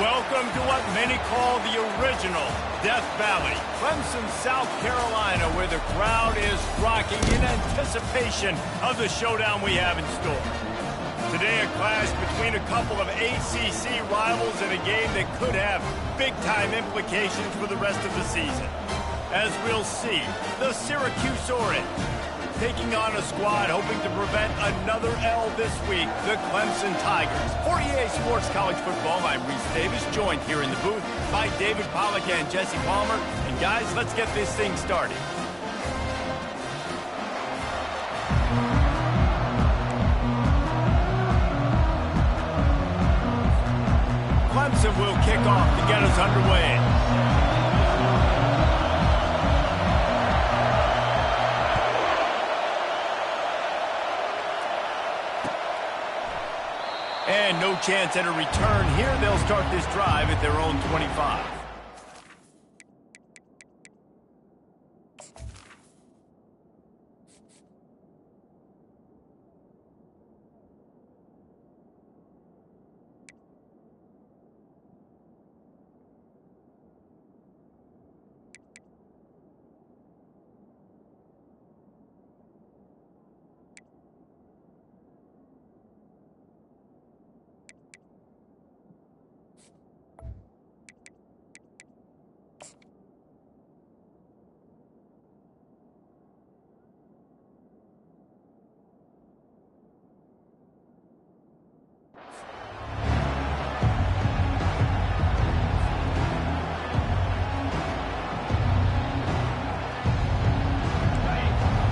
Welcome to what many call the original Death Valley, Clemson, South Carolina, where the crowd is rocking in anticipation of the showdown we have in store. Today, a clash between a couple of ACC rivals in a game that could have big-time implications for the rest of the season. As we'll see, the Syracuse Orange taking on a squad hoping to prevent another L this week, the Clemson Tigers. For EA Sports College Football, I'm Reese Davis, joined here in the booth by David Pollack and Jesse Palmer. And guys, let's get this thing started. Clemson will kick off to get us underway. And no chance at a return here. They'll start this drive at their own 25.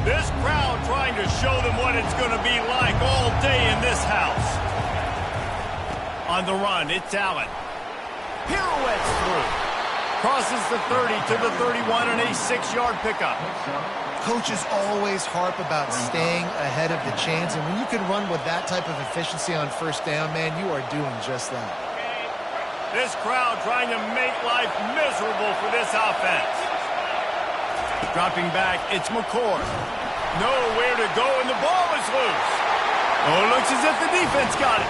This crowd trying to show them what it's going to be like all day in this house. On the run, it's Allen. Pirouettes through. Crosses the 30 to the 31 and a 6-yard pickup. Coaches always harp about staying ahead of the chains, and when you can run with that type of efficiency on first down, man, you are doing just that. This crowd trying to make life miserable for this offense. Dropping back, it's McCord. Nowhere to go, and the ball is loose. Oh, looks as if the defense got it.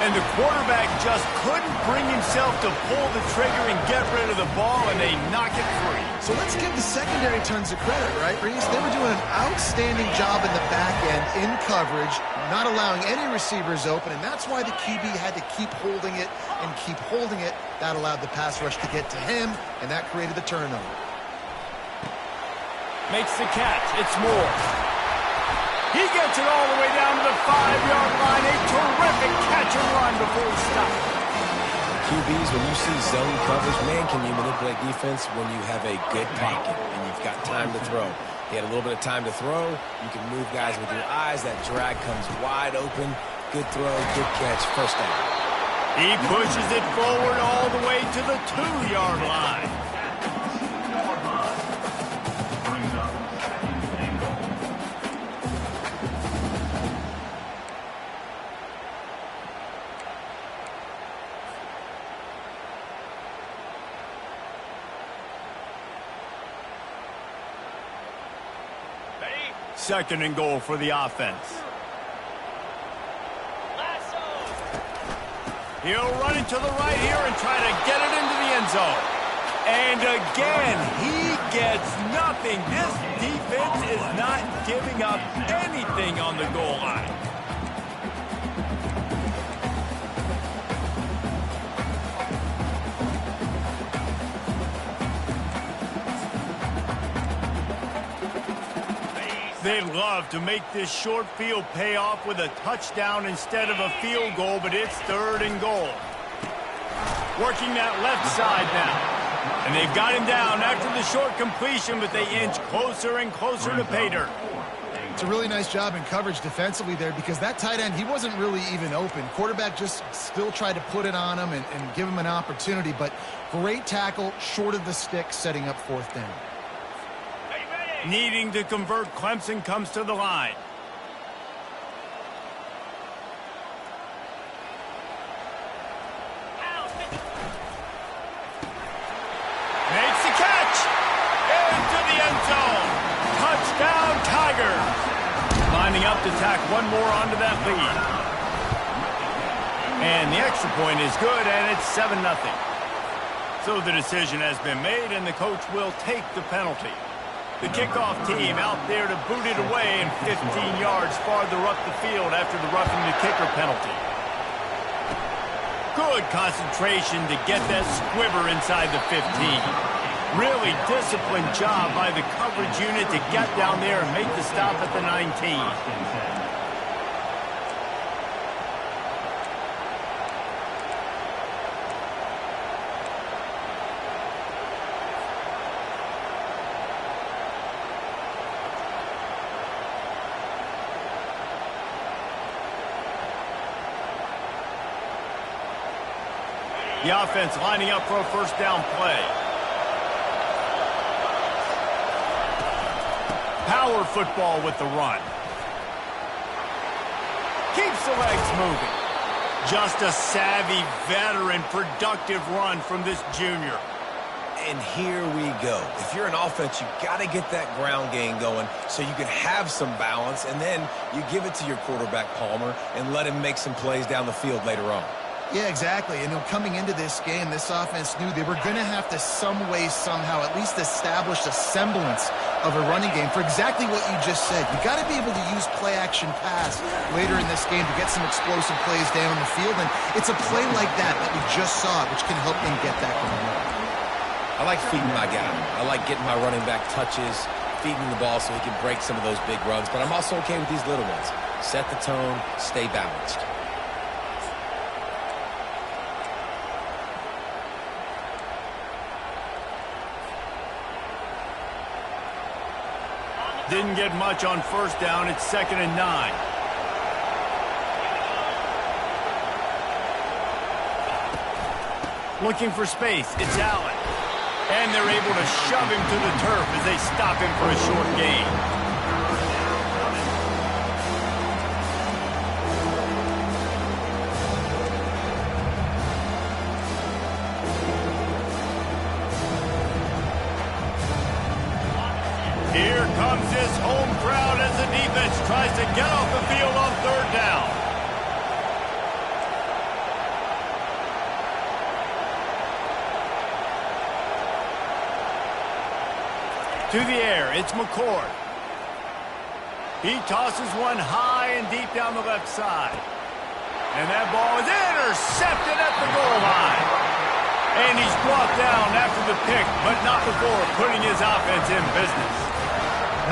And the quarterback just couldn't bring himself to pull the trigger and get rid of the ball, and they knock it free. So let's give the secondary tons of credit, right, Reese? They were doing an outstanding job in the back end, in coverage, not allowing any receivers open, and that's why the QB had to keep holding it and keep holding it. That allowed the pass rush to get to him, and that created the turnover. Makes the catch. It's Moore. He gets it all the way down to the 5-yard line. A terrific catch and run before he stopped. QBs, when you see zone coverage, man, can you manipulate defense when you have a good pocket and you've got time to throw. He had a little bit of time to throw. You can move guys with your eyes. That drag comes wide open. Good throw, good catch, first down. He pushes it forward all the way to the 2-yard line. Second and goal for the offense. He'll run it to the right here and try to get it into the end zone. And again, he gets nothing. This defense is not giving up anything on the goal line. They'd love to make this short field pay off with a touchdown instead of a field goal, but it's third and goal. Working that left side now. And they've got him down after the short completion, but they inch closer and closer to pay dirt. It's a really nice job in coverage defensively there because that tight end, he wasn't really even open. Quarterback just still tried to put it on him and give him an opportunity, but great tackle short of the stick, setting up fourth down. Needing to convert, Clemson comes to the line. Makes the catch! Into the end zone! Touchdown, Tigers! Lining up to tack one more onto that lead. And the extra point is good, and it's 7-0. So the decision has been made, and the coach will take the penalty. The kickoff team out there to boot it away and 15 yards farther up the field after the roughing the kicker penalty. Good concentration to get that squibber inside the 15. Really disciplined job by the coverage unit to get down there and make the stop at the 19. The offense lining up for a first down play. Power football with the run. Keeps the legs moving. Just a savvy, veteran, productive run from this junior. And here we go. If you're an offense, you got to get that ground game going so you can have some balance, and then you give it to your quarterback, Palmer, and let him make some plays down the field later on. Yeah, exactly. And coming into this game, this offense knew they were going to have to some way, somehow, at least establish a semblance of a running game for exactly what you just said. You got to be able to use play-action pass later in this game to get some explosive plays down the field. And it's a play like that we just saw, which can help them get that going. I like feeding my guy. I like getting my running back touches, feeding the ball so he can break some of those big runs. But I'm also okay with these little ones. Set the tone, stay balanced. Didn't get much on first down. It's 2nd and 9. Looking for space. It's Allen. And they're able to shove him to the turf as they stop him for a short gain. Here comes this home crowd as the defense tries to get off the field on 3rd down. To the air, it's McCord. He tosses one high and deep down the left side. And that ball is intercepted at the goal line. And he's brought down after the pick, but not before putting his offense in business.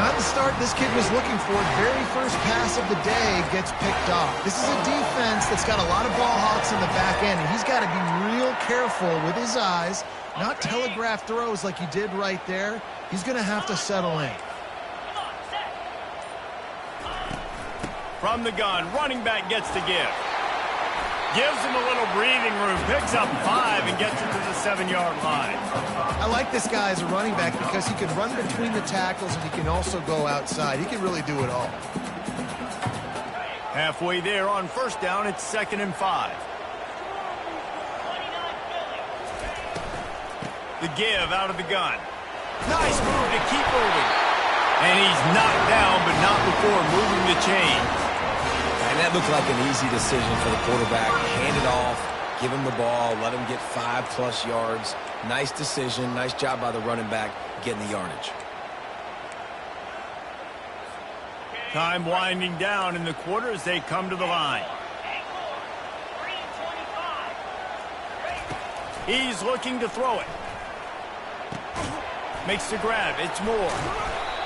Not the start this kid was looking for. Very first pass of the day gets picked off. This is a defense that's got a lot of ball hawks in the back end, and he's got to be real careful with his eyes, not telegraph throws like he did right there. He's going to have to settle in. From the gun, running back gets to give. Gives him a little breathing room, picks up 5 and gets it to the 7-yard line. I like this guy as a running back because he can run between the tackles and he can also go outside. He can really do it all. Halfway there on first down, it's 2nd and 5. The give out of the gun. Nice move to keep moving. And he's knocked down, but not before moving the chains. And that looked like an easy decision for the quarterback. Hand it off, give him the ball, let him get 5+ yards. Nice decision. Nice job by the running back getting the yardage. Time winding down in the quarter as they come to the line. He's looking to throw it. Makes the grab. It's Moore.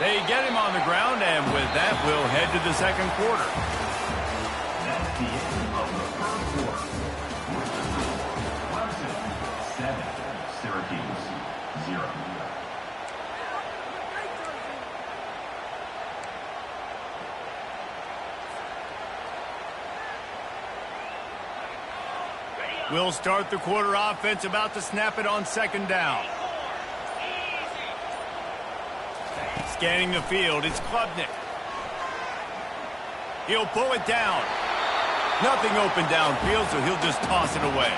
They get him on the ground, and with that, we'll head to the 2nd quarter. That's the end of the 1st quarter. Clemson 7, Syracuse 0. We'll start the quarter offense about to snap it on 2nd down. Scanning the field, it's Klubnik. He'll pull it down. Nothing open downfield, so he'll just toss it away.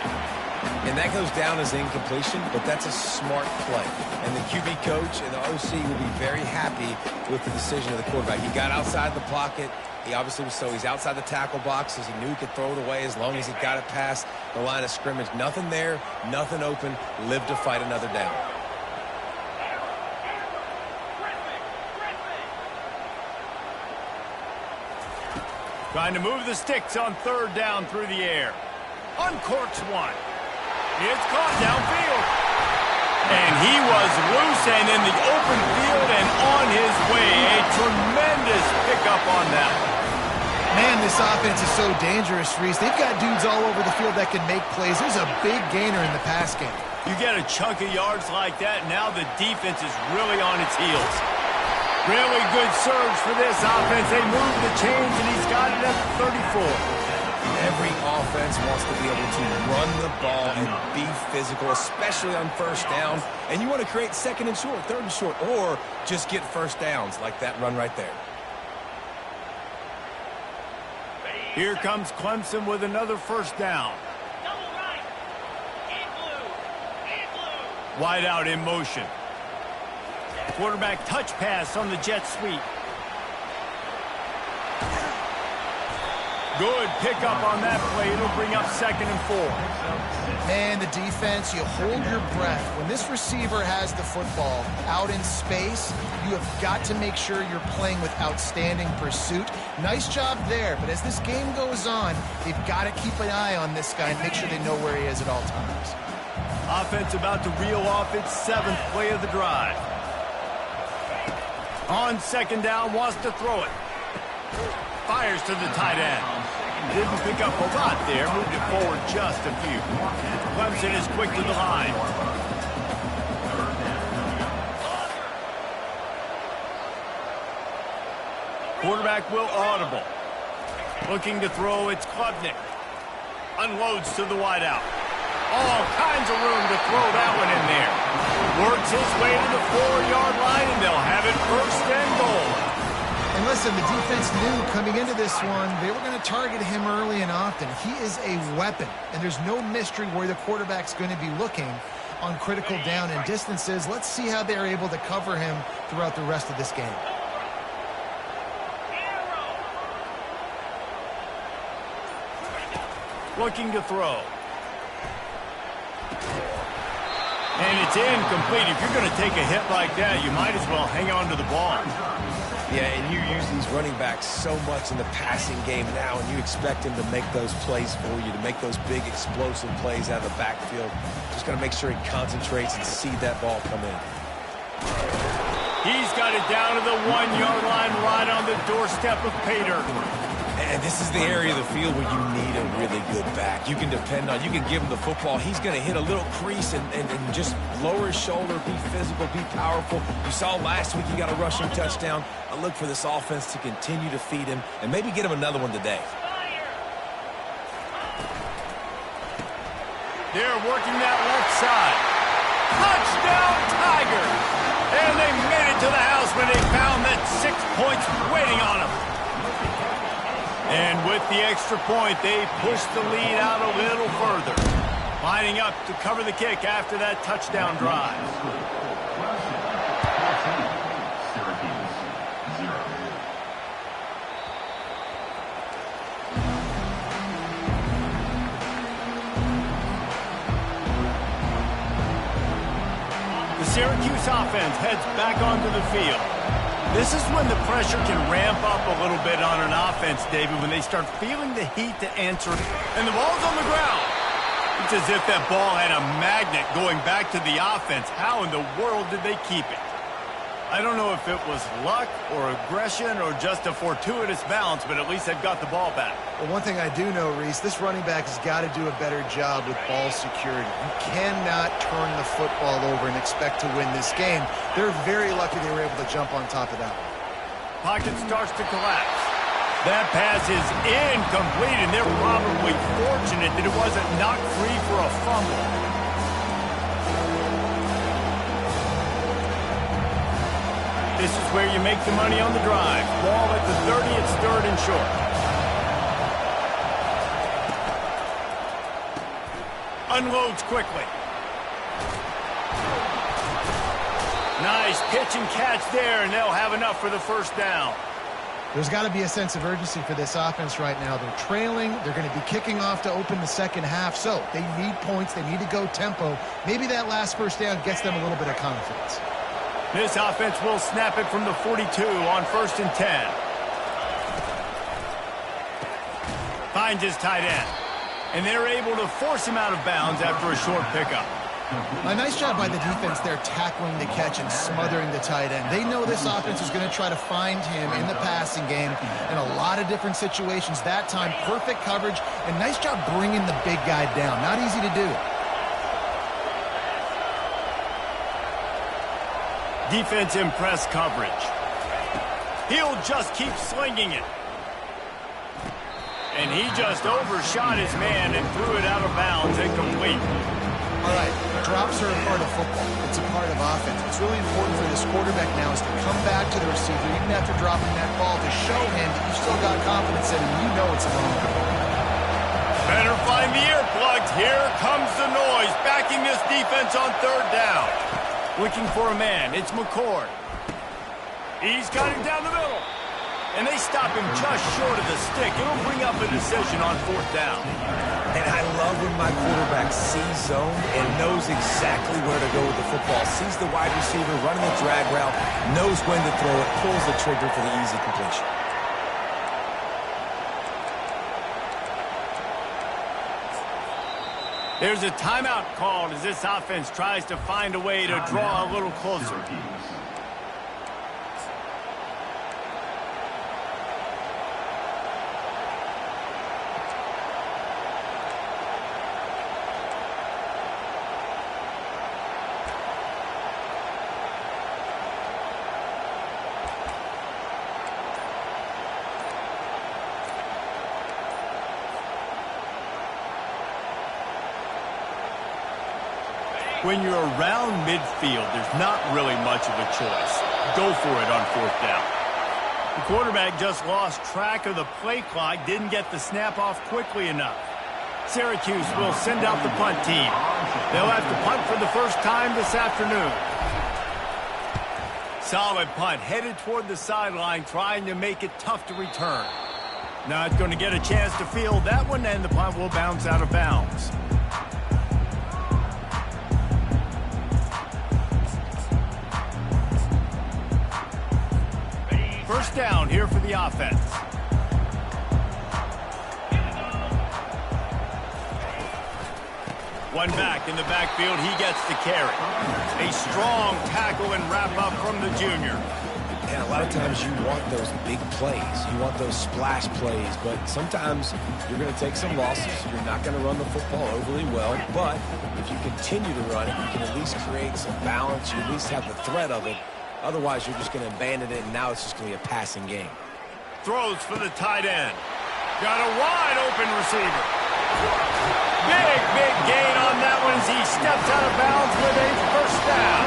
And that goes down as incompletion, but that's a smart play. And the QB coach and the OC will be very happy with the decision of the quarterback. He got outside the pocket. He obviously was he's outside the tackle boxes. He knew he could throw it away as long as he got it past the line of scrimmage. Nothing there, nothing open. Live to fight another down. Trying to move the sticks on third down through the air. Uncorks one. It's caught downfield. And he was loose and in the open field and on his way. A tremendous pickup on that. Man, this offense is so dangerous, Reese. They've got dudes all over the field that can make plays. There's a big gainer in the pass game. You get a chunk of yards like that, now the defense is really on its heels. Really good surge for this offense. They move the chains, and he's got it at 34. Every offense wants to be able to run the ball and be physical, especially on first down. And you want to create second and short, third and short, or just get first downs like that run right there. Here comes Clemson with another first down. Wide out in motion. Quarterback touch pass on the jet sweep. Good pickup on that play. It'll bring up 2nd and 4. Man, the defense, you hold your breath. When this receiver has the football out in space, you have got to make sure you're playing with outstanding pursuit. Nice job there, but as this game goes on, they've got to keep an eye on this guy and make sure they know where he is at all times. Offense about to reel off its 7th play of the drive. On 2nd down, wants to throw it. Fires to the tight end. Didn't pick up a lot there. Moved it forward just a few. Clemson is quick to the line. Quarterback will audible. Looking to throw, it's Klubnik. Unloads to the wideout. All kinds of room to throw that one in there. Works his way to the 4-yard line, and they'll have it 1st and goal. And listen, the defense knew coming into this one, they were going to target him early and often. He is a weapon, and there's no mystery where the quarterback's going to be looking on critical down and distances. Let's see how they're able to cover him throughout the rest of this game. Looking to throw. And it's incomplete. If you're going to take a hit like that, you might as well hang on to the ball. Yeah, and you use these running backs so much in the passing game now, and you expect him to make those plays for you, to make those big explosive plays out of the backfield. Just got to make sure he concentrates and see that ball come in. He's got it down to the 1-yard line, right on the doorstep of Pater. And this is the area of the field where you need a really good back. You can depend on, you can give him the football. He's going to hit a little crease and just lower his shoulder, be physical, be powerful. You saw last week he got a rushing touchdown. I look for this offense to continue to feed him and maybe get him another one today. They're working that left side. Touchdown, Tigers! And they made it to the house when they found that 6 points waiting on them. And with the extra point, they pushed the lead out a little further. Lining up to cover the kick after that touchdown drive. The Syracuse offense heads back onto the field. This is when the pressure can ramp up a little bit on an offense, David, when they start feeling the heat to answer. And the ball's on the ground. It's as if that ball had a magnet going back to the offense. How in the world did they keep it? I don't know if it was luck or aggression or just a fortuitous bounce, but at least they've got the ball back. Well, one thing I do know, Reese, this running back has got to do a better job with ball security. You cannot turn the football over and expect to win this game. They're very lucky they were able to jump on top of that one. Pocket starts to collapse. That pass is incomplete, and they're probably fortunate that it wasn't knocked free for a fumble. This is where you make the money on the drive. Ball at the 30, it's 3rd and short. Unloads quickly. Nice pitch and catch there, and they'll have enough for the first down. There's got to be a sense of urgency for this offense right now. They're trailing. They're going to be kicking off to open the second half, so they need points. They need to go tempo. Maybe that last first down gets them a little bit of confidence. This offense will snap it from the 42 on 1st and 10. Finds his tight end. And they're able to force him out of bounds after a short pickup. A nice job by the defense there tackling the catch and smothering the tight end. They know this offense is going to try to find him in the passing game in a lot of different situations. That time, perfect coverage, and nice job bringing the big guy down. Not easy to do. Defense in press coverage. He'll just keep slinging it. And he just overshot his man and threw it out of bounds incomplete. All right, drops are a part of football. It's a part of offense. What's really important for this quarterback now is to come back to the receiver, even after dropping that ball, to show him that you still got confidence in him. You know it's a long throw. Better find the earplugs. Here comes the noise, backing this defense on 3rd down. Looking for a man. It's McCord. He's got him down the middle. And they stop him just short of the stick. It'll bring up a decision on 4th down. And I love when my quarterback sees zone and knows exactly where to go with the football. Sees the wide receiver running the drag route, knows when to throw it, pulls the trigger for the easy completion. There's a timeout called as this offense tries to find a way to draw a little closer. When you're around midfield, there's not really much of a choice. Go for it on 4th down. The quarterback just lost track of the play clock, didn't get the snap off quickly enough. Syracuse will send out the punt team. They'll have to punt for the first time this afternoon. Solid punt, headed toward the sideline, trying to make it tough to return. Not going to get a chance to field that one, and the punt will bounce out of bounds. First down here for the offense. One back in the backfield, he gets the carry. A strong tackle and wrap up from the junior. And a lot of times you want those big plays. You want those splash plays, but sometimes you're going to take some losses. You're not going to run the football overly well, but if you continue to run it, you can at least create some balance. You at least have the threat of it. Otherwise, you're just going to abandon it, and now it's just going to be a passing game. Throws for the tight end. Got a wide open receiver. Big gain on that one as he steps out of bounds with a first down.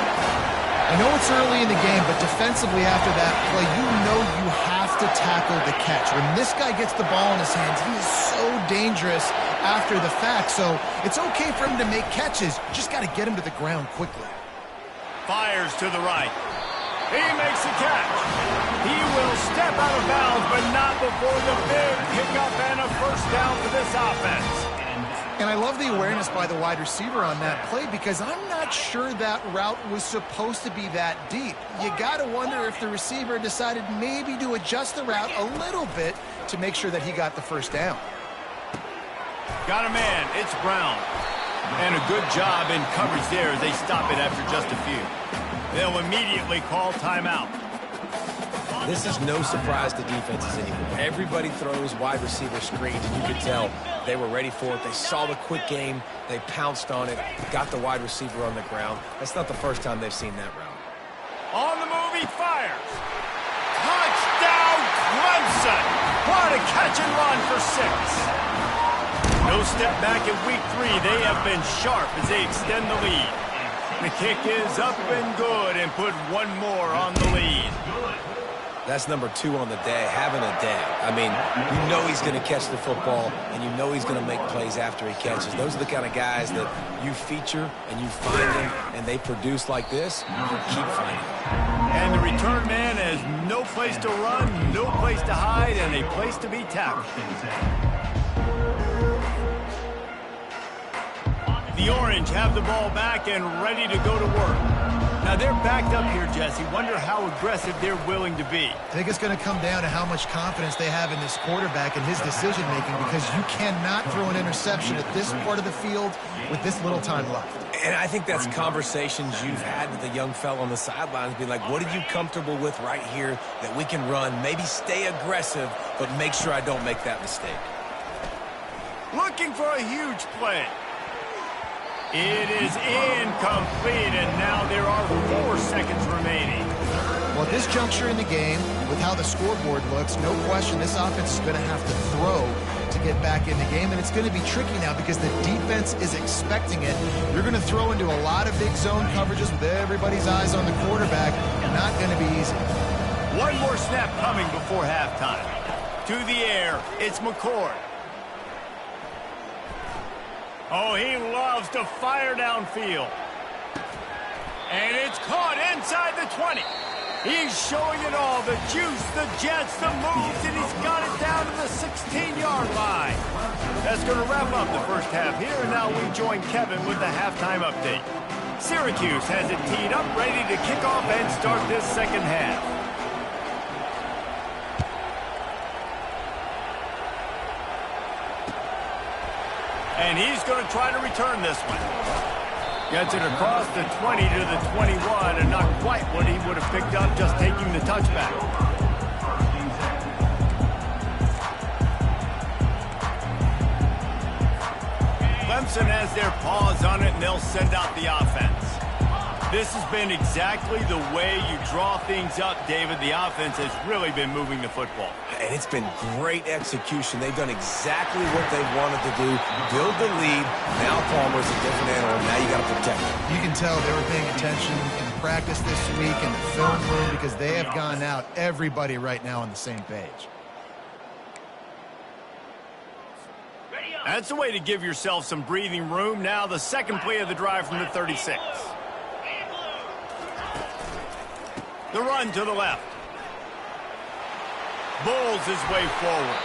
I know it's early in the game, but defensively after that play, you know you have to tackle the catch. When this guy gets the ball in his hands, he is so dangerous after the fact. So it's okay for him to make catches. Just got to get him to the ground quickly. Fires to the right. He makes the catch. He will step out of bounds, but not before the big pickup and a first down for this offense. And I love the awareness by the wide receiver on that play because I'm not sure that route was supposed to be that deep. You got to wonder if the receiver decided maybe to adjust the route a little bit to make sure that he got the first down. Got a man. It's Brown. And a good job in coverage there as they stop it after just a few. They'll immediately call timeout. This is no surprise to defenses anymore. Everybody throws wide receiver screens, and you could tell they were ready for it. They saw the quick game. They pounced on it, got the wide receiver on the ground. That's not the first time they've seen that route. On the move, he fires. Touchdown, Clemson. What a catch and run for 6. No step back in week 3. They have been sharp as they extend the lead. The kick is up and good and put one more on the lead. That's number 2 on the day, having a day. I mean, you know he's going to catch the football, and you know he's going to make plays after he catches. Those are the kind of guys that you feature and you find them, and they produce like this, you keep finding them. And the return man has no place to run, no place to hide, and a place to be tackled. The Orange have the ball back and ready to go to work. Now they're backed up here, Jesse. Wonder how aggressive they're willing to be. I think it's going to come down to how much confidence they have in this quarterback and his decision-making, because you cannot throw an interception at this part of the field with this little time left. And I think that's conversations you've had with the young fella on the sidelines, being like, what are you comfortable with right here that we can run? Maybe stay aggressive, but make sure I don't make that mistake. Looking for a huge play. It is incomplete, and now there are 4 seconds remaining. Well, at this juncture in the game, with how the scoreboard looks, no question this offense is going to have to throw to get back in the game, and it's going to be tricky now because the defense is expecting it. You're going to throw into a lot of big zone coverages with everybody's eyes on the quarterback. Not going to be easy. One more snap coming before halftime. To the air, it's McCord. Oh, he loves to fire downfield. And it's caught inside the 20. He's showing it all, the juice, the jets, the moves, and he's got it down to the 16-yard line. That's going to wrap up the first half here, and now we join Kevin with the halftime update. Syracuse has it teed up, ready to kick off and start this second half. And he's going to try to return this one. Gets it across the 20 to the 21, and not quite what he would have picked up just taking the touchback. Clemson has their paws on it, and they'll send out the offense. This has been exactly the way you draw things up, David. The offense has really been moving the football. And it's been great execution. They've done exactly what they wanted to do, build the lead. Now Palmer's a different animal. Now you got to protect him. You can tell they were paying attention in practice this week in the film room, because they have gone out, everybody right now on the same page. That's the way to give yourself some breathing room. Now the second play of the drive from the 36. The run to the left. Bulls his way forward.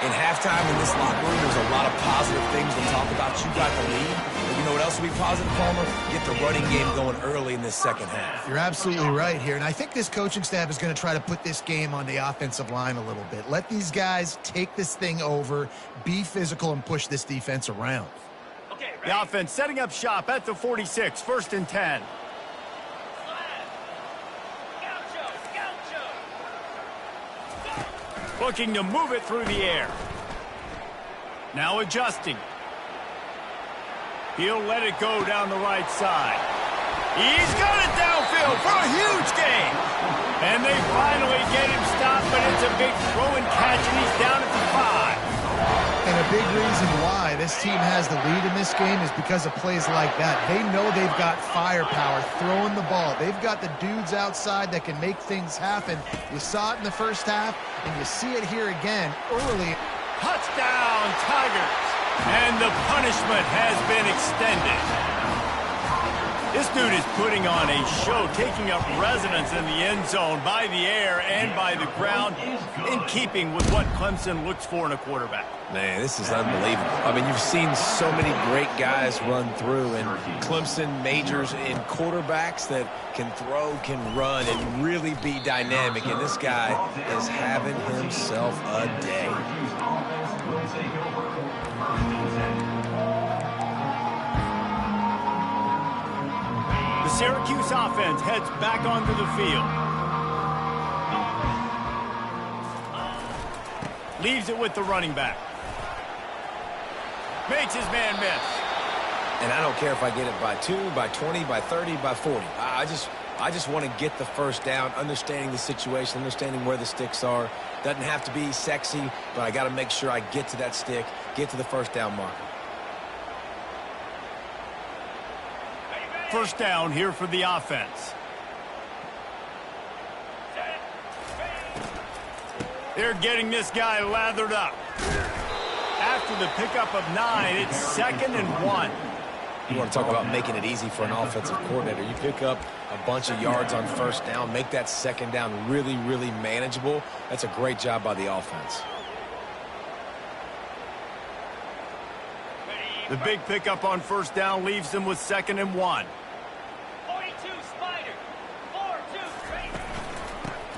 In halftime in this locker room, there's a lot of positive things to talk about. You got the lead. But you know what else will be positive, Palmer? Get the running game going early in this second half. You're absolutely right here. And I think this coaching staff is going to try to put this game on the offensive line a little bit. Let these guys take this thing over, be physical, and push this defense around. The offense setting up shop at the 46, 1st and 10. Looking to move it through the air. Now adjusting. He'll let it go down the right side. He's got it downfield for a huge gain. And they finally get him stopped, but it's a big throw and catch, and he's down at the 5. And a big reason why this team has the lead in this game is because of plays like that. They know they've got firepower throwing the ball. They've got the dudes outside that can make things happen. You saw it in the first half, and you see it here again early. Touchdown, Tigers. And the punishment has been extended. This dude is putting on a show, taking up residence in the end zone by the air and by the ground, in keeping with what Clemson looks for in a quarterback. Man, this is unbelievable. I mean, you've seen so many great guys run through, and Clemson majors in quarterbacks that can throw, can run, and really be dynamic. And this guy is having himself a day. The Syracuse offense heads back onto the field. Leaves it with the running back. Makes his man miss. And I don't care if I get it by 2, by 20, by 30, by 40. I just want to get the first down, understanding the situation, understanding where the sticks are. Doesn't have to be sexy, but I got to make sure I get to that stick, get to the first down marker. First down here for the offense. They're getting this guy lathered up. After the pickup of 9, it's 2nd and 1. You want to talk about making it easy for an offensive coordinator. You pick up a bunch of yards on first down, make that second down really, really manageable. That's a great job by the offense. The big pickup on first down leaves them with 2nd and 1. 42 Spider. 4-2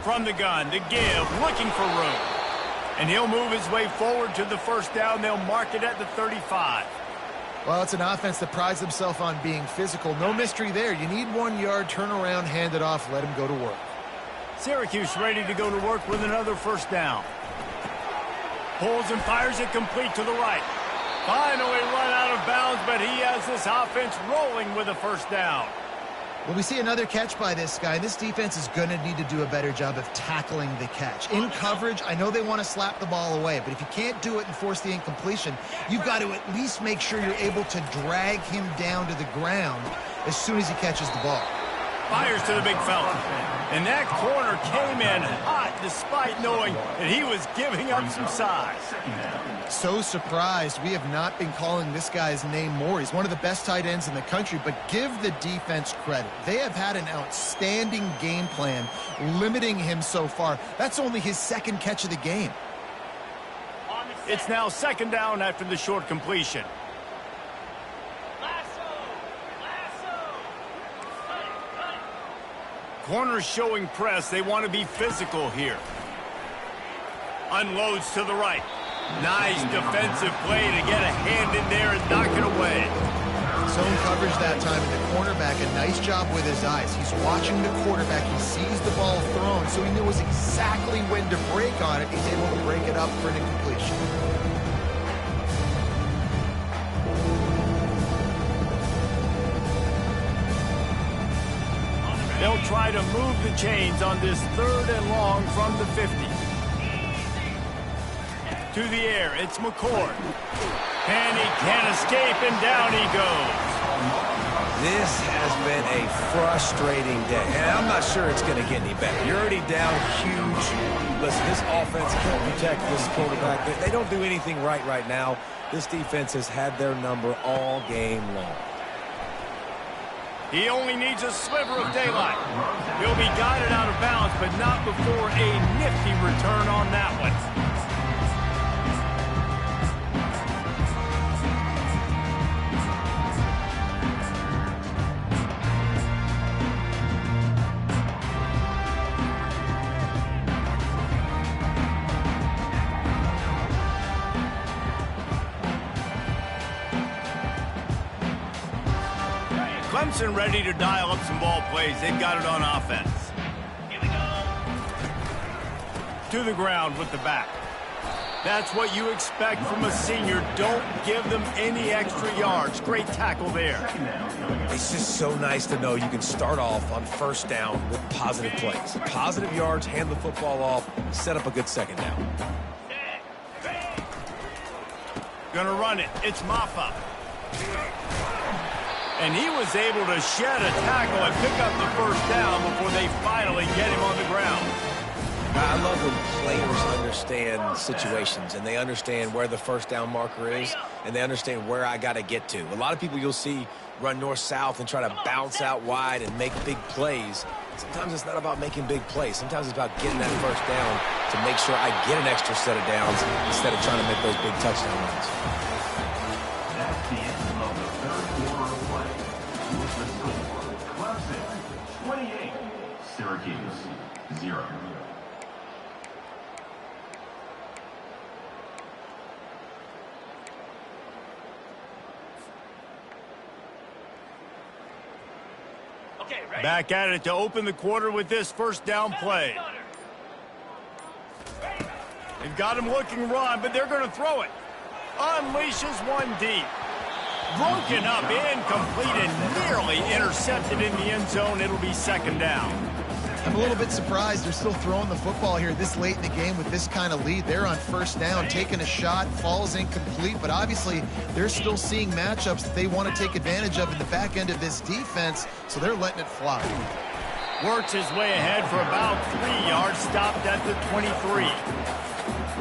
From the gun, the give, looking for room. And he'll move his way forward to the first down. They'll mark it at the 35. Well, it's an offense that prides themselves on being physical. No mystery there. You need 1 yard, turn around, hand it off, let him go to work. Syracuse ready to go to work with another first down. Pulls and fires it complete to the right. Finally run out of bounds, but he has this offense rolling with a first down. Well, we see another catch by this guy. This defense is going to need to do a better job of tackling the catch. In coverage, I know they want to slap the ball away, but if you can't do it and force the incompletion, you've got to at least make sure you're able to drag him down to the ground as soon as he catches the ball. Fires to the big fella. And that corner came in hot despite knowing that he was giving up some size. So surprised we have not been calling this guy's name more. He's one of the best tight ends in the country, but give the defense credit. They have had an outstanding game plan limiting him so far. That's only his 2nd catch of the game. It's now 2nd down after the short completion. Corners showing press. They want to be physical here. Unloads to the right. Nice defensive play to get a hand in there and knock it away. Zone coverage that time, and the cornerback, a nice job with his eyes. He's watching the quarterback. He sees the ball thrown, so he knows exactly when to break on it. He's able to break it up for an incompletion. They'll try to move the chains on this 3rd and long from the 50. To the air, it's McCord. And he can't escape, and down he goes. This has been a frustrating day, and I'm not sure it's going to get any better. You're already down huge. Listen, this offense can't protect this quarterback. They don't do anything right now. This defense has had their number all game long. He only needs a sliver of daylight. He'll be guided out of bounds, but not before a nifty return on that one. Clemson ready to dial up some ball plays. They've got it on offense. Here we go. To the ground with the back. That's what you expect from a senior. Don't give them any extra yards. Great tackle there. It's just so nice to know you can start off on first down with positive plays. Positive yards, hand the football off, set up a good second down. Gonna run it. It's Maffa. And he was able to shed a tackle and pick up the first down before they finally get him on the ground. I love when players understand situations and they understand where the first down marker is and they understand where I got to get to. A lot of people you'll see run north-south and try to bounce out wide and make big plays. Sometimes it's not about making big plays. Sometimes it's about getting that first down to make sure I get an extra set of downs instead of trying to make those big touchdown runs. That's the end of the 3rd quarter of play. With the score, Clemson 28, Syracuse 0. Okay, ready? Back at it to open the quarter with this first down play. They've got him looking run, but they're going to throw it. Unleashes one deep. Broken up, incomplete, and nearly intercepted in the end zone. It'll be second down. I'm a little bit surprised they're still throwing the football here this late in the game with this kind of lead. They're on first down, taking a shot, falls incomplete, but obviously they're still seeing matchups that they want to take advantage of in the back end of this defense, so they're letting it fly. Works his way ahead for about 3 yards, stopped at the 23.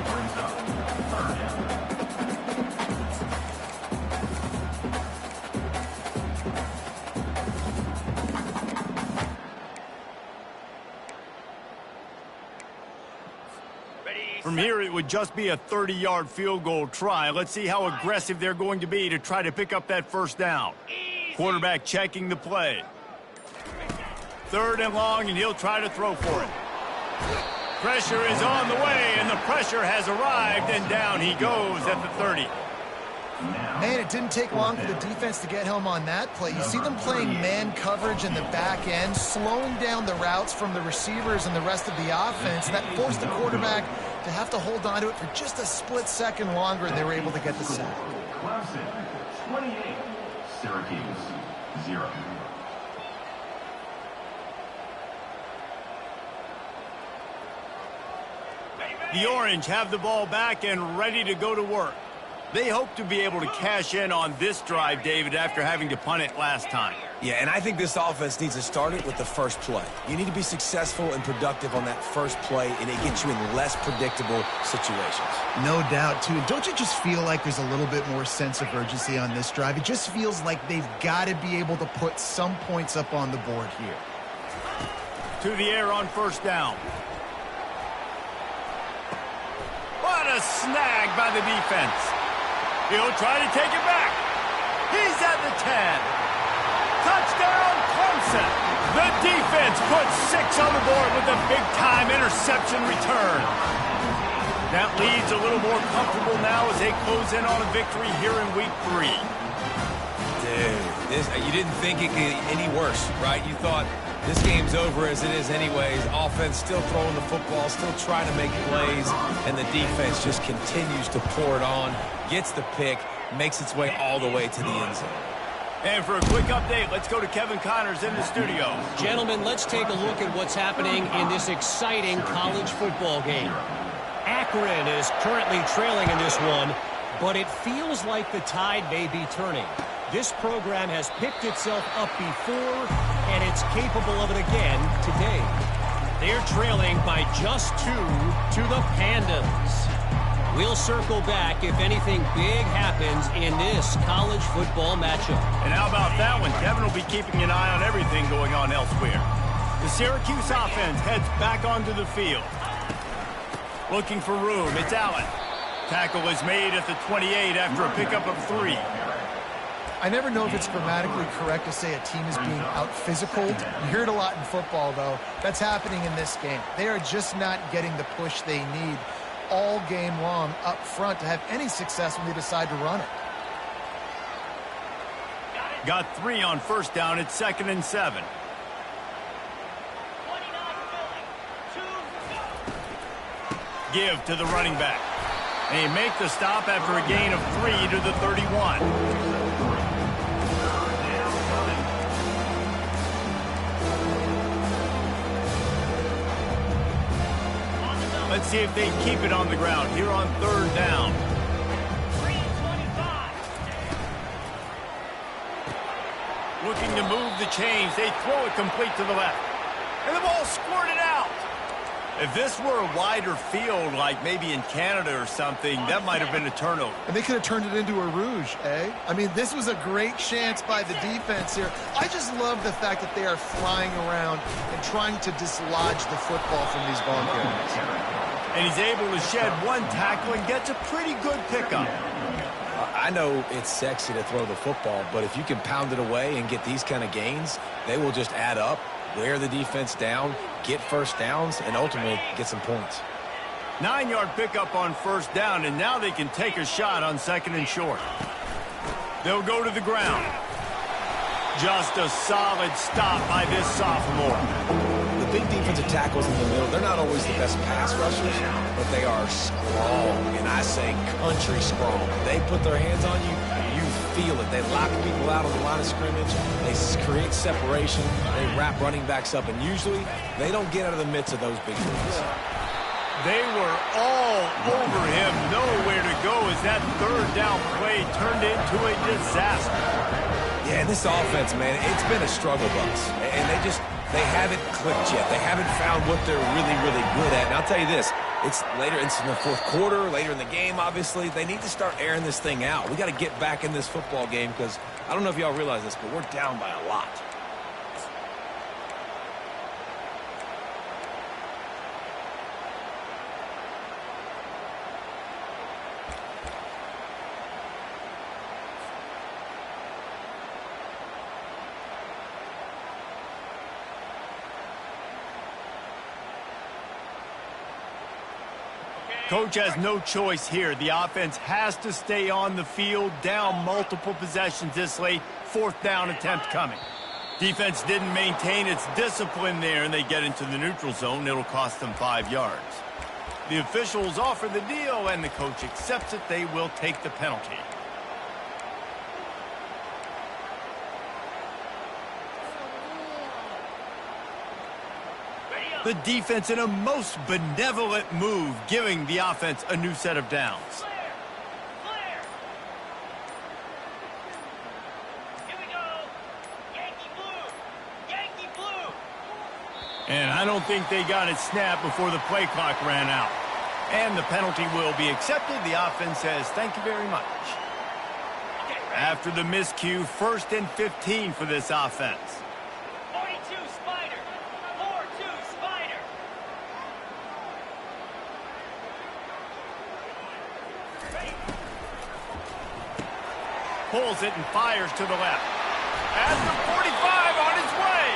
brings up third down. From here, it would just be a 30-yard field goal try. Let's see how aggressive they're going to be to try to pick up that first down. Quarterback checking the play. 3rd and long, and he'll try to throw for it. Pressure is on the way, and the pressure has arrived, and down he goes at the 30. Man, it didn't take long for the defense to get home on that play. You see them playing man coverage in the back end, slowing down the routes from the receivers and the rest of the offense. That forced the quarterback to have to hold on to it for just a split second longer, and they were able to get the sack. Clemson, 28. Syracuse, 0. The Orange have the ball back and ready to go to work. They hope to be able to cash in on this drive, David, after having to punt it last time. Yeah, and I think this offense needs to start it with the first play. You need to be successful and productive on that first play, and it gets you in less predictable situations. No doubt, too. Don't you just feel like there's a little bit more sense of urgency on this drive? It just feels like they've got to be able to put some points up on the board here. To the air on first down. What a snag by the defense. He'll try to take it back. He's at the 10. Touchdown, Clemson. The defense puts 6 on the board with a big-time interception return. That leads a little more comfortable now as they close in on a victory here in Week 3. Dude, you didn't think it could get any worse, right? You thought this game's over as it is anyways. Offense still throwing the football, still trying to make plays, and the defense just continues to pour it on, gets the pick, makes its way all the way to the end zone. And for a quick update, let's go to Kevin Connors in the studio. Gentlemen, let's take a look at what's happening in this exciting college football game. Akron is currently trailing in this one, but it feels like the tide may be turning. This program has picked itself up before, and it's capable of it again today. They're trailing by just 2 to the Pandas. We'll circle back if anything big happens in this college football matchup. And how about that one? Kevin will be keeping an eye on everything going on elsewhere. The Syracuse offense heads back onto the field. Looking for room. It's Allen. Tackle is made at the 28 after a pickup of 3. I never know if it's grammatically correct to say a team is being out-physicaled. You hear it a lot in football, though. That's happening in this game. They are just not getting the push they need all game long up front to have any success when they decide to run it. Got 3 on first down. It's 2nd and 7. Give to the running back. They make the stop after a gain of 3 to the 31. Let's see if they keep it on the ground here on 3rd down. Looking to move the chains. They throw it complete to the left. And the ball squirted out. If this were a wider field, like maybe in Canada or something, that might have been a turnover. And they could have turned it into a rouge, eh? I mean, this was a great chance by the defense here. I just love the fact that they are flying around and trying to dislodge the football from these ball carriers. And he's able to shed 1 tackle and gets a pretty good pickup. I know it's sexy to throw the football, but if you can pound it away and get these kind of gains, they will just add up, wear the defense down, get first downs, and ultimately get some points. 9-yard pickup on first down, and now they can take a shot on 2nd and short. They'll go to the ground. Just a solid stop by this sophomore. The big defensive tackles in the middle, they're not always the best pass rushers, but they are strong, and I say country strong. They put their hands on you, you feel it. They lock people out on the line of scrimmage. They create separation. They wrap running backs up, and usually they don't get out of the midst of those big moves. They were all over him, nowhere to go as that 3rd down play turned into a disaster. Yeah, and this offense, man, it's been a struggle bus, and they haven't clicked yet. They haven't found what they're really, really good at. And I'll tell you this, It's later, it's in the fourth quarter, later in the game, obviously. They need to start airing this thing out. We got to get back in this football game because I don't know if y'all realize this, but we're down by a lot. Coach has no choice here. The offense has to stay on the field, down multiple possessions this late. Fourth down attempt coming. Defense didn't maintain its discipline there, and they get into the neutral zone. It'll cost them 5 yards. The officials offer the deal, and the coach accepts it. They will take the penalty. The defense in a most benevolent move, giving the offense a new set of downs. Clear. Clear. Here we go. Yankee blue. Yankee blue. And I don't think they got it snapped before the play clock ran out. And the penalty will be accepted. The offense says, thank you very much. Okay, ready? After the miscue, 1st and 15 for this offense. 42 Spider. 4-2 Spider. Ready? Pulls it and fires to the left. At the 45 on its way.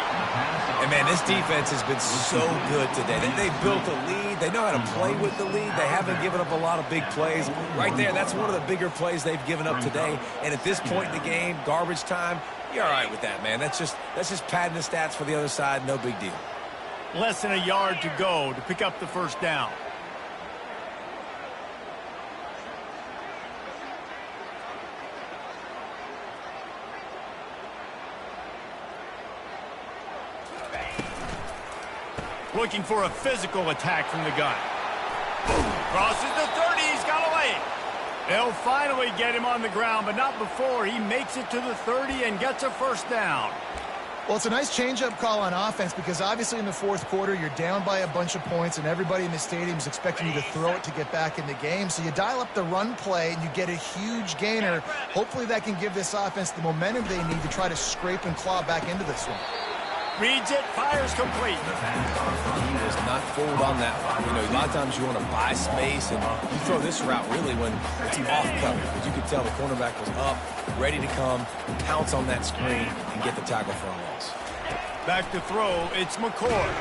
And, man, this defense has been so good today. They built a lead. They know how to play with the lead. They haven't given up a lot of big plays. Right there, that's one of the bigger plays they've given up today. And at this point in the game, garbage time, you're all right with that, man. That's just padding the stats for the other side. No big deal. Less than a yard to go to pick up the first down. Looking for a physical attack from the gun. Crosses the 30. He's got away. They'll finally get him on the ground, but not before he makes it to the 30 and gets a first down. Well, it's a nice change-up call on offense because obviously in the fourth quarter, you're down by a bunch of points and everybody in the stadium is expecting you to throw it to get back in the game. So you dial up the run play and you get a huge gainer. Hopefully that can give this offense the momentum they need to try to scrape and claw back into this one. Reads it, fires complete. He was not fooled on that one. You know, a lot of times you want to buy space, and you throw this route really when it's off cover. Because you could tell the cornerback was up, ready to come, pounce on that screen, and get the tackle for a loss. Back to throw, it's McCord.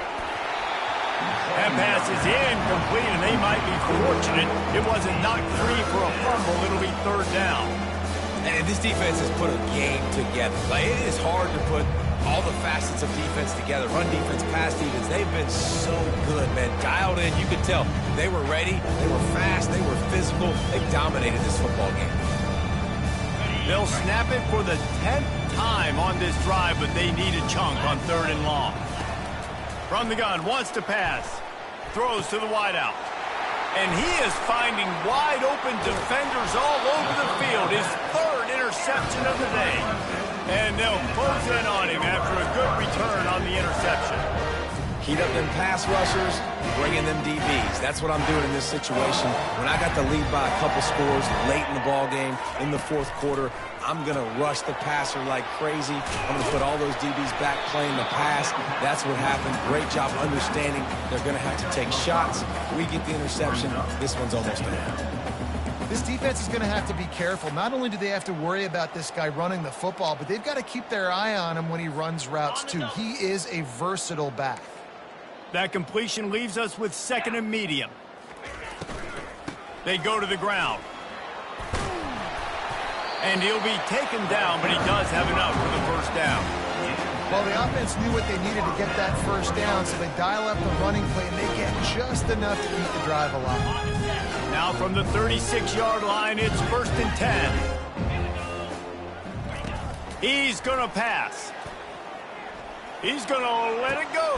That pass is incomplete, and they might be fortunate it wasn't knocked free for a fumble. It'll be third down. And this defense has put a game together. Like, it is hard to put all the facets of defense together. Run defense, pass defense. They've been so good, man. Dialed in. You could tell they were ready. They were fast. They were physical. They dominated this football game. They'll snap it for the 10th time on this drive, but they need a chunk on 3rd and long. From the gun, wants to pass. Throws to the wideout. And he is finding wide open defenders all over the field. His 3rd interception of the day. And they'll close in on him after a good return on the interception. Heat up them pass rushers, bring in them DBs. That's what I'm doing in this situation. When I got the lead by a couple scores late in the ball game, in the fourth quarter, I'm going to rush the passer like crazy. I'm going to put all those DBs back playing the pass. That's what happened. Great job understanding they're going to have to take shots. We get the interception. This one's almost done. This defense is going to have to be careful. Not only do they have to worry about this guy running the football, but they've got to keep their eye on him when he runs routes too. He is a versatile back. That completion leaves us with 2nd and medium. They go to the ground. And he'll be taken down, but he does have enough for the first down. Well, the offense knew what they needed to get that first down, so they dial up the running play, and they get just enough to keep the drive alive. Now from the 36-yard line, it's 1st and 10. He's going to pass. He's going to let it go.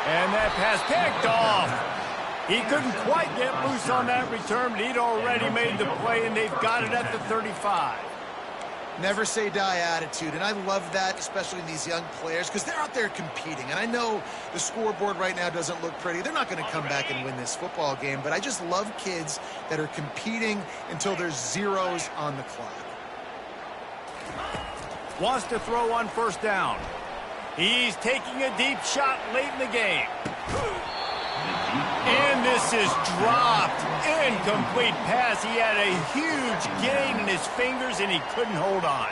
And that pass picked off. He couldn't quite get loose on that return, but he'd already made the play, and they've got it at the 35. Never say die attitude, and I love that, especially in these young players, because they're out there competing. And I know the scoreboard right now doesn't look pretty. They're not going to come back and win this football game, but I just love kids that are competing until there's zeros on the clock. Wants to throw on first down. He's taking a deep shot late in the game. And this is dropped. Incomplete pass. He had a huge gain in his fingers, and he couldn't hold on.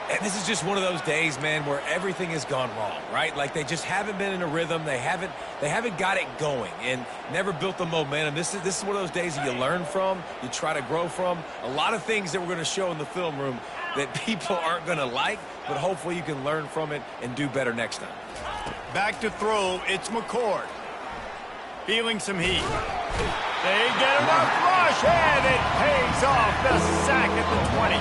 And this is just one of those days, man, where everything has gone wrong, right? Like they just haven't been in a rhythm. They haven't got it going and never built the momentum. This is one of those days that you learn from, you try to grow from. A lot of things that we're going to show in the film room that people aren't going to like, but hopefully you can learn from it and do better next time. Back to throw, it's McCord. Feeling some heat. They get him up rush, and it pays off. The sack at the 20.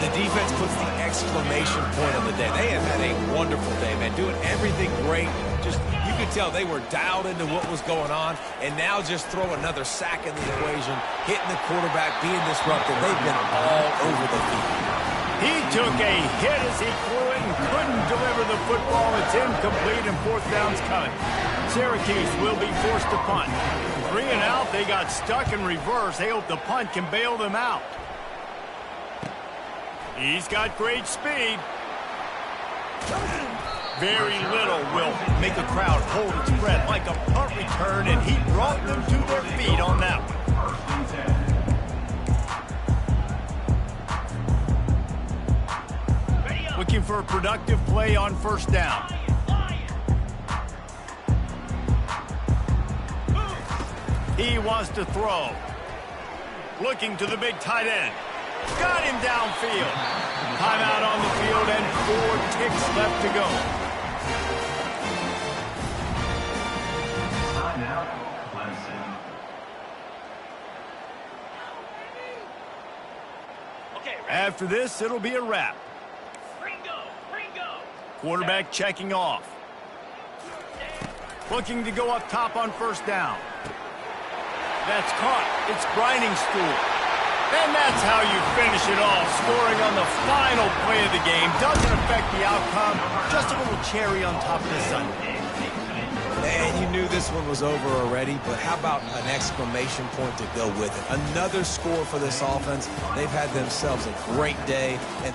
The defense puts the exclamation point on the day. They have had a wonderful day, man, doing everything great. Just, you could tell they were dialed into what was going on, and now just throw another sack in the equation, hitting the quarterback, being disruptive. They've been all over the field. He took a hit as he flew it and couldn't deliver the football. It's incomplete, and fourth down's coming. Syracuse will be forced to punt. 3 and out, they got stuck in reverse. They hope the punt can bail them out. He's got great speed. Very little will make a crowd hold its breath like a punt return, and he brought them to their feet on that one. Looking for a productive play on first down. He wants to throw. Looking to the big tight end. Got him downfield. Timeout on the field and 4 ticks left to go. Timeout, Clemson. Okay, ready? After this, it'll be a wrap. Ringo, Ringo. Quarterback checking off. Looking to go up top on first down. That's caught. It's grinding school. And that's how you finish it off. Scoring on the final play of the game. Doesn't affect the outcome. Just a little cherry on top of the sundae. And you knew this one was over already, but how about an exclamation point to go with it? Another score for this offense. They've had themselves a great day. And